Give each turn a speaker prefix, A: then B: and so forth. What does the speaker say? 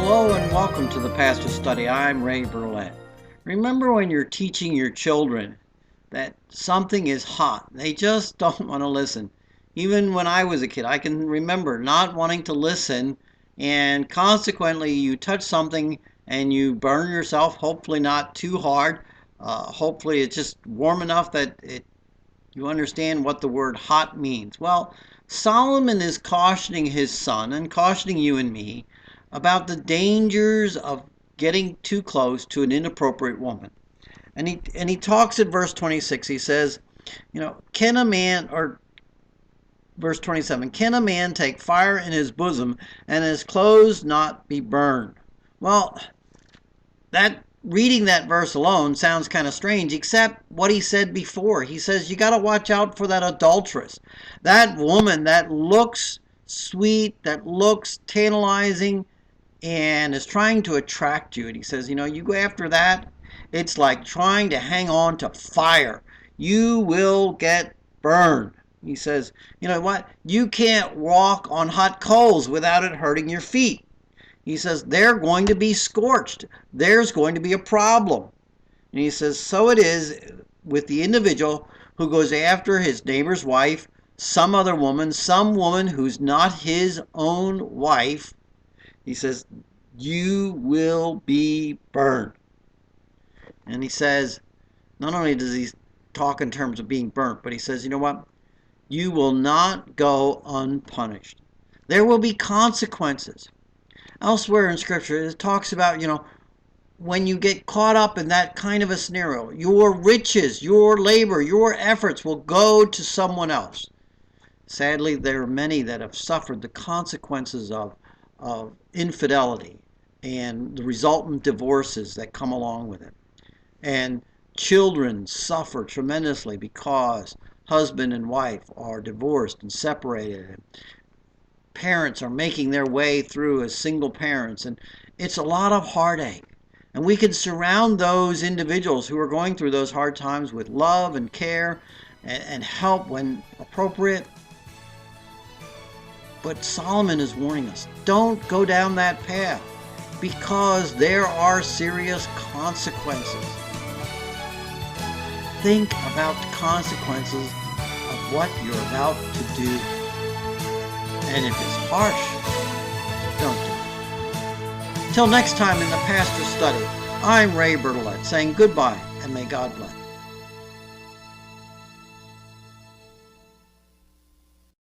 A: Hello and welcome to the Pastor Study. I'm Ray Burlett. Remember when you're teaching your children that something is hot, they just don't want to listen. Even when I was a kid, I can remember not wanting to listen, and consequently you touch something and you burn yourself, hopefully not too hard. Hopefully it's just warm enough that you understand what the word hot means. Well, Solomon is cautioning his son and cautioning you and me about the dangers of getting too close to an inappropriate woman. And he talks in verse 26. He says, can a man, or verse 27, can a man take fire in his bosom and his clothes not be burned? Well, that reading that verse alone sounds kind of strange, except what he said before. He says you got to watch out for that adulteress, that woman that looks sweet, that looks tantalizing, and is trying to attract you. And he says, you go after that, it's like trying to hang on to fire. You will get burned. He says, you know what? You can't walk on hot coals without it hurting your feet. He says, they're going to be scorched. There's going to be a problem. And he says, so it is with the individual who goes after his neighbor's wife, some other woman, some woman who's not his own wife. He says, you will be burned. And he says, not only does he talk in terms of being burnt, but he says, you know what? You will not go unpunished. There will be consequences. Elsewhere in Scripture, it talks about, when you get caught up in that kind of a scenario, your riches, your labor, your efforts will go to someone else. Sadly, there are many that have suffered the consequences of infidelity and the resultant divorces that come along with it. And children suffer tremendously because husband and wife are divorced and separated. Parents are making their way through as single parents, and it's a lot of heartache. And we can surround those individuals who are going through those hard times with love and care and help when appropriate. But Solomon is warning us, don't go down that path because there are serious consequences. Think about the consequences of what you're about to do. And if it's harsh, don't do it. Till next time in the Pastor Study, I'm Ray Bertolet saying goodbye and may God bless.